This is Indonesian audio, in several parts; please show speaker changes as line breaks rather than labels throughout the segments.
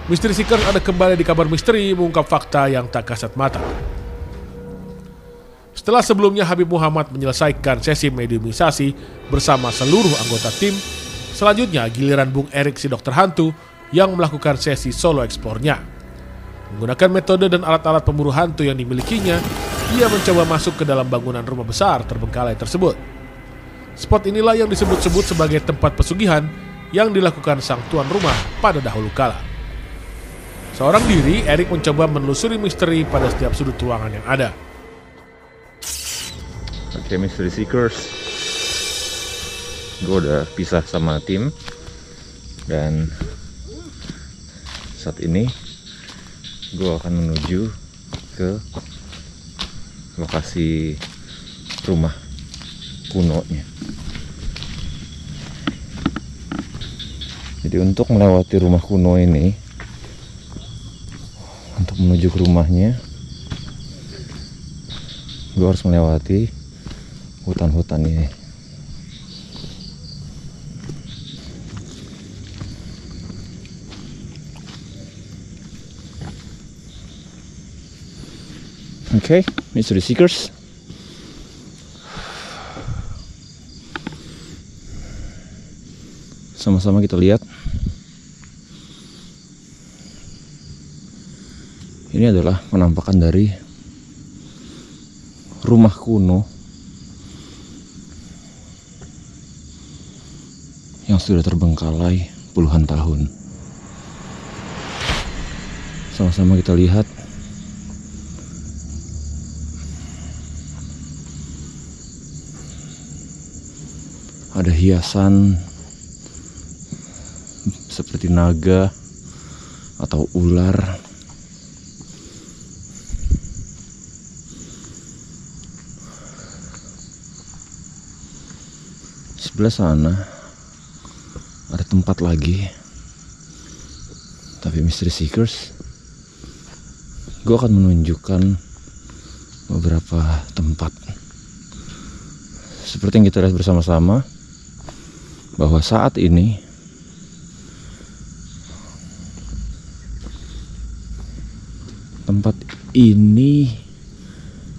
Misteri Seekers ada kembali di Kabar Misteri mengungkap fakta yang tak kasat mata. Setelah sebelumnya Habib Muhammad menyelesaikan sesi mediumisasi bersama seluruh anggota tim, selanjutnya giliran Bung Erik si dokter hantu yang melakukan sesi solo explore-nya. Menggunakan metode dan alat-alat pemburu hantu yang dimilikinya, ia mencoba masuk ke dalam bangunan rumah besar terbengkalai tersebut. Spot inilah yang disebut-sebut sebagai tempat pesugihan yang dilakukan sang tuan rumah pada dahulu kala. Seorang diri, Erik mencoba menelusuri misteri pada setiap sudut ruangan yang ada.
Oke, Mystery Seekers, gue udah pisah sama tim dan saat ini gue akan menuju ke lokasi rumah kunonya. Jadi untuk melewati rumah kuno ini, untuk menuju ke rumahnya, gue harus melewati hutan-hutan ini. Oke, Mystery Seekers, sama-sama kita lihat. Ini adalah penampakan dari rumah kuno yang sudah terbengkalai puluhan tahun. Sama-sama kita lihat ada hiasan seperti naga atau ular. Sebelah sana ada tempat lagi, tapi Mystery Seekers, gue akan menunjukkan beberapa tempat seperti yang kita lihat bersama-sama, bahwa saat ini tempat ini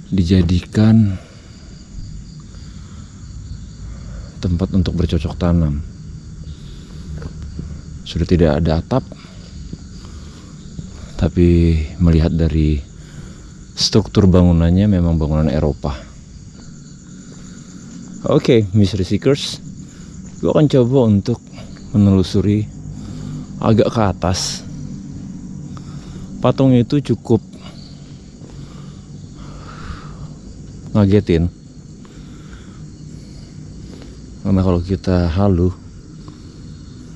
dijadikan tempat untuk bercocok tanam. Sudah tidak ada atap, tapi melihat dari struktur bangunannya memang bangunan Eropa. Oke, Mystery Seekers, gue akan coba untuk menelusuri agak ke atas. Patung itu cukup ngagetin, karena kalau kita halu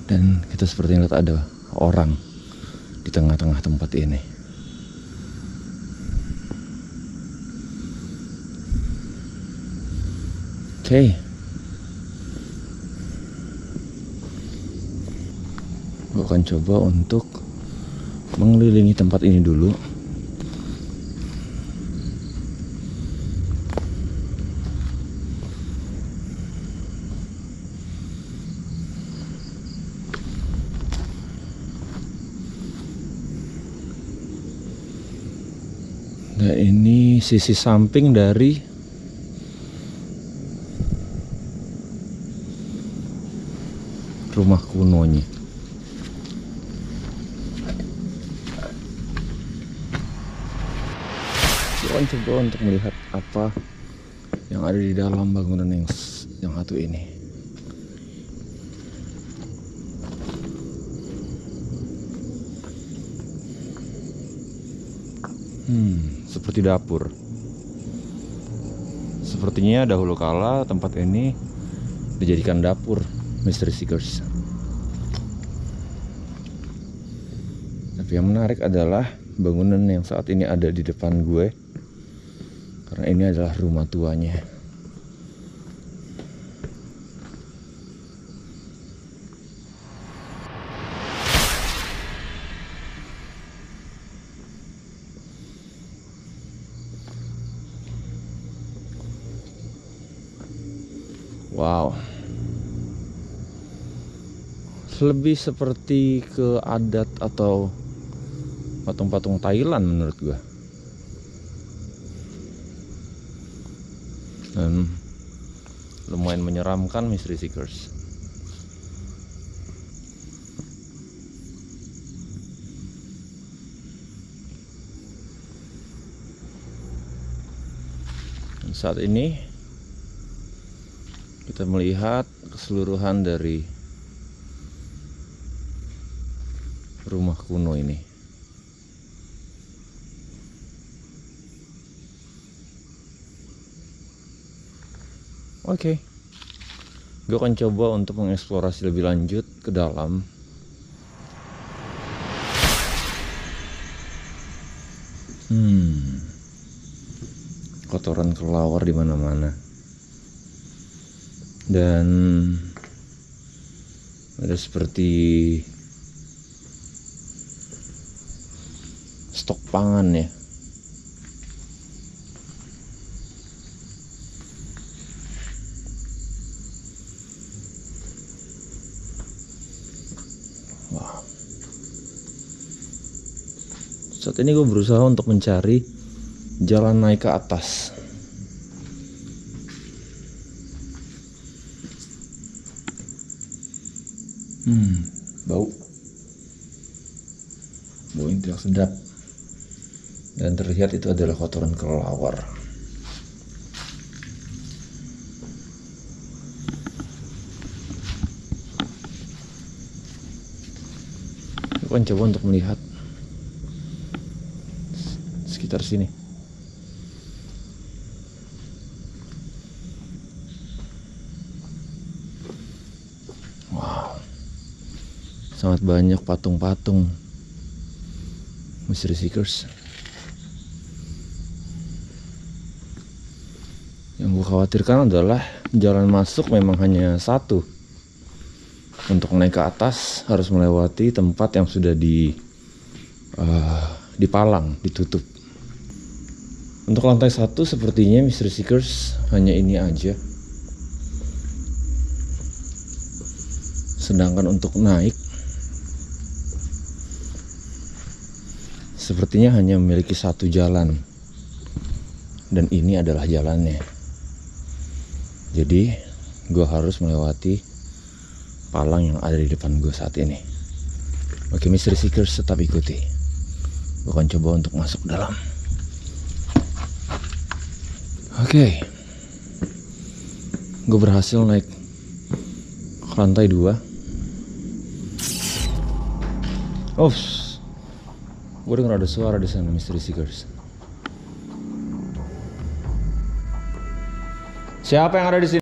dan kita seperti lihat ada orang di tengah-tengah tempat ini. Oke. Gue akan coba untuk mengelilingi tempat ini dulu. Dan ini sisi samping dari rumah kunonya. Saya coba untuk melihat apa yang ada di dalam bangunan yang satu ini. Seperti dapur. Sepertinya dahulu kala tempat ini dijadikan dapur, Mystery Seekers. Tapi yang menarik adalah bangunan yang saat ini ada di depan gue, karena ini adalah rumah tuanya. Wow, lebih seperti ke adat atau patung-patung Thailand menurut gua. Dan lumayan menyeramkan Mystery Seekers. Dan saat ini kita melihat keseluruhan dari rumah kuno ini. Oke, gue akan coba untuk mengeksplorasi lebih lanjut ke dalam. Kotoran kelelawar di mana-mana. Dan ada seperti stok pangan ya. Saat ini gue berusaha untuk mencari jalan naik ke atas. Bau yang tidak sedap. Dan terlihat itu adalah kotoran kelelawar. Gue akan coba untuk melihat sekitar sini. Wow, sangat banyak patung-patung Mystery Seekers. Yang gue khawatirkan adalah jalan masuk memang hanya satu. Untuk naik ke atas harus melewati tempat yang sudah dipalang, ditutup. Untuk lantai 1 sepertinya Mystery Seekers hanya ini aja. Sedangkan untuk naik sepertinya hanya memiliki satu jalan. Dan ini adalah jalannya. Jadi gue harus melewati palang yang ada di depan gue saat ini. Oke, Mystery Seekers, tetap ikuti. Gue akan coba untuk masuk ke dalam. Oke, gue berhasil naik ke lantai 2. Gue dengar ada suara di sana, Mystery Seekers. Siapa yang ada di sini?